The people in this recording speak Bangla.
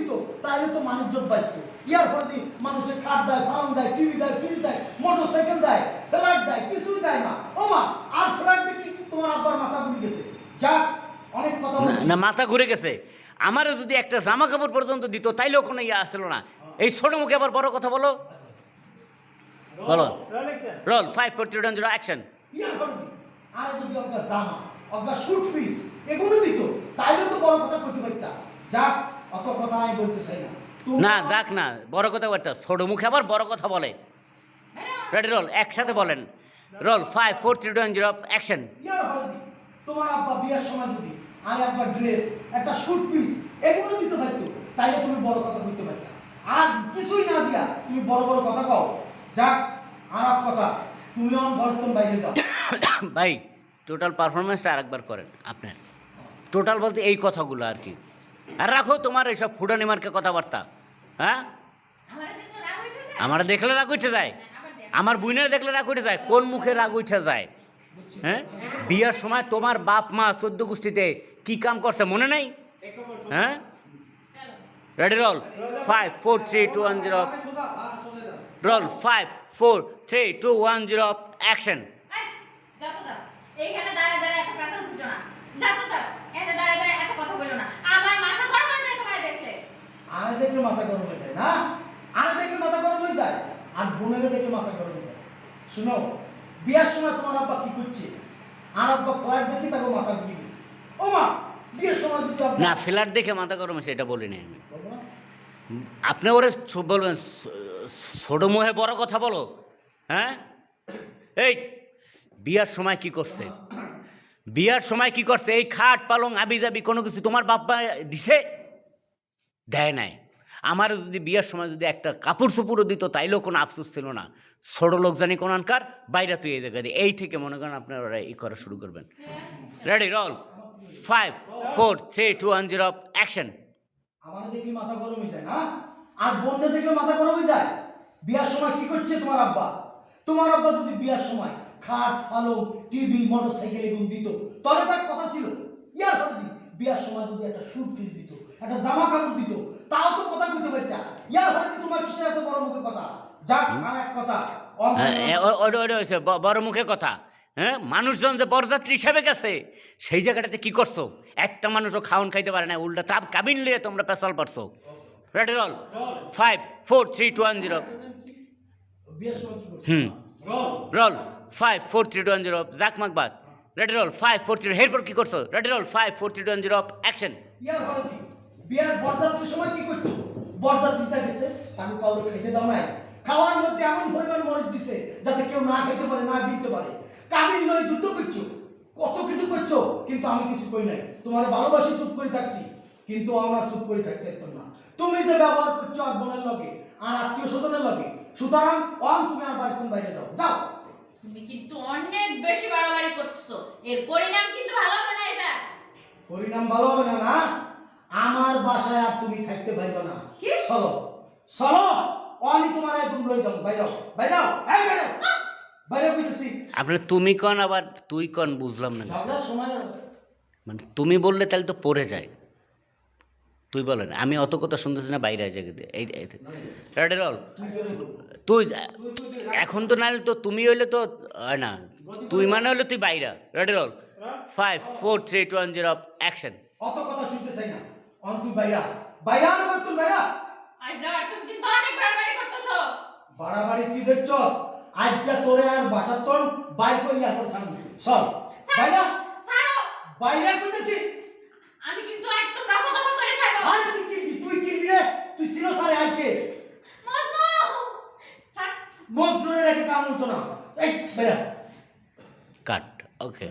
দিত তাহলে তো মানুষজন বাঁচত। ইয়ার পরে মানুষের খাট দেয়, ফার্ম দেয়, টিভি দেয়, ফ্রিজ দেয়, মোটরসাইকেল দেয়, ফ্ল্যাট দেয়, কিছুই দেয় না। ও মা, আর ফ্ল্যাট দেখি তোমার আব্বার মাথা ঘুরে গেছে। যাক, অনেক কথা না, মাথা ঘুরে গেছে। আমারও যদি একটা জামা কাপড় পর্যন্ত দিত তাইলেও কোনো ইয়ে আসলো না। এই ছোট মুখে আবার বড় কথা বলো। বলো। Role 5 4 3 2 1 action. ইয়ার পরে আর যদি অজ্ঞা জামা, অজ্ঞা শুট পিস এগুলো দিত তাইলে তো বড় কথা কইতে পারতা। যাক, অত কথা আমি বলতে চাই না। না যাক না, বড় কথা বলতে ছোট মুখে আবার বড় কথা বলে। রেডি রোল, একসাথে বলেন। Role 5 4 3 2 1 action. ইয়ার হলদি তোমার আব্বা বিয়ার সময় যদি আর একবার ড্রেস, একটা শুট পিস এগুলো দিতে পারতো তাইলে তুমি বড় কথা কইতে পারতা। আর কিছুই না দিয়া তুমি বড় বড় কথা কও। যাক, আর এক কথা, তুমি অন বর্তন বাইরে যাও। ভাই, টোটাল পারফরমেন্সটা আরেকবার করেন আপনার। টোটাল বলতে এই কথাগুলো আর কি। আর রাখো তোমার এইসব ফুটানি মার্কে কথাবার্তা। হ্যাঁ, আমার দেখলে রাগ উঠে যায়, আমার বুইনের দেখলে রাগ উঠে যায়। কোন মুখে রাগ উঠে যায়? হ্যাঁ, বিয়ার সময় তোমার বাপ মা 14 গোষ্ঠীতে কি কাম করছে মনে নাই? হ্যাঁ, রেডি রোল 5 4 3 2 1 0। Role 5 4 3 2 1 0 action. এইখানে দাঁড়া দাঁড়া এত কথা ফুটো না। যা তো যা, এখানে দাঁড়া দাঁড়া এত কথা বলো না। আমার মাথা গরম হয়ে যায় তোমার দেখলে। আর দেখলে মাথা গরম হয়ে যায় না? আর দেখলে মাথা গরম হয়ে যায়, আর বোনের দেখলে মাথা গরম হয়ে যায়। শুনো, বিয়ার সময় তোমার আব্বা কি করছে? আর আব্বা ফ্ল্যাট দেখি তাকে মাথা ঘুরে গেছে। ও মা, বিয়ের সময় যদি না, ফ্ল্যাট দেখে মাথা গরম হয়েছে এটা বলিনি আমি। বলবো না? আপনি ওরে বলবেন ছোট মুখে বড় কথা বলো। হ্যাঁ, এই বিয়ার সময় কি করছে? বিয়ার সময় কি করছে? এই খাট পালং আবি যাবি কোনো কিছু তোমার বাপ্পা দিছে? দেয় নাই। আমার যদি বিয়ার সময় যদি একটা কাপড় চোপড়ও দিত তাইলেও কোনো আফসোস ছিল না। ছোট লোক জানি কোন আনকার বাইরে তুই এই জায়গা দিয়ে এই থেকে মনে করেন আপনারা ই করা শুরু করবেন। Ready roll 5 4 3 2 1 0 action. আমার দেখলে মাথা গরম হয়ে যায় না? আর বোনটা দেখলে মাথা গরম হয়ে যায়। বিয়ার সময় কি করছে তোমার আব্বা? তোমার আব্বা যদি বিয়ার সময় খাট, পালং, টিভি, মোটরসাইকেল এগুলো দিত তাহলে তার কথা ছিল। ইয়ার হলদি বিয়ার সময় যদি একটা শুট পিস দিত, একটা জামা কাপড় দিত, তাও তো কথা কইতে পারতা। ইয়ার হলদি তোমার কিসের এত বড় মুখে কথা? যাক, আর এক কথা, বড় মুখে কথা। হ্যাঁ, মানুষজন যে বরযাত্রী হিসাবে গেছে সেই জায়গাটাতে কি করছো? একটা মানুষও খাওয়ান খাইতে পারে না, উল্টা তাপ কাবিন লিয়ে তোমরা পেশাল পারছো। Ready roll 5 4 3 2 1 0। বিয়ার সময় কি করছে? রোল 5 4 3 2 1 0 জাক মাকবাদ। Ready roll 5 4 3। এরপর কি করছো? Ready roll 5 4 3 2 1 0 action. ইয়ার হলদি বিয়ার বরযাত্রীর সময় কি করছো? বরযাত্রীটা গেছে, তাকে কাউকে খেতে দাও নাই। খাওয়ার মধ্যে এমন পরিমাণ মরিচ দিছে যাতে কেউ না খেতে পারে, না দিতে পারে। কাবিন লই যুদ্ধ করছো, কত কিছু করছো, কিন্তু আমি কিছু করি নাই। তোমার ভালোবাসি চুপ করে থাকছি, কিন্তু আমার চুপ করে থাকতে একদম না। তুমি যে ব্যবহার করছো আর বোনের লগে আর আত্মীয় স্বজনের লগে, সুতরাং তুমি আর বাড়ির বাইরে যাও, যাও। তুমি কিন্তু অনেক বেশি বাড়াবাড়ি করছো। এর পরিণাম কিন্তু ভালো হবে না। এটা পরিণাম ভালো হবে না। না, আমার বাসায় আর তুমি থাকতে পারবে না। কি? চলো চলো, আমি তোমার একদম লই যাবো। বাইরাও বাইরাও, এই বাইরাও, বাইরে কইতেছি। আপনি তুমি কন আবার তুই কন, বুঝলাম না। ঝগড়ার সময় মানে তুমি বললে তাহলে তো পড়ে যায়। তুই বলেন, আমি অত কথা শুনতেছি না, বাইরে জায়গা দিয়ে এই রেডি রোল। তুই এখন তো নাহলে তো তুমি হইলে তো হয় না, তুই মানে হলে তুই বাইরা। Ready roll 5 4 3 2 1 0 action. অত কথা শুনতে চাই না। তুই বাইরা বাইরা কর, তুই বাইরা। আইজার তুমি কিন্তু অনেক বাড়াবাড়ি করতেছো। বাড়াবাড়ি কি দেখছ? আজ যা তোরে আর বাসার তোর বাইর করি আর করে সামনে সব বাইরা। ছাড়ো, বাইরা কইতেছি। আমি কিন্তু একদম রফা দফা করে ছাড়বো। আরে তুই কি রে? তুই ছিল সারে আইকে মজনু ছাড়। মজনুরের একটা কাম হতো না। এই বাইরা কাট। ওকে।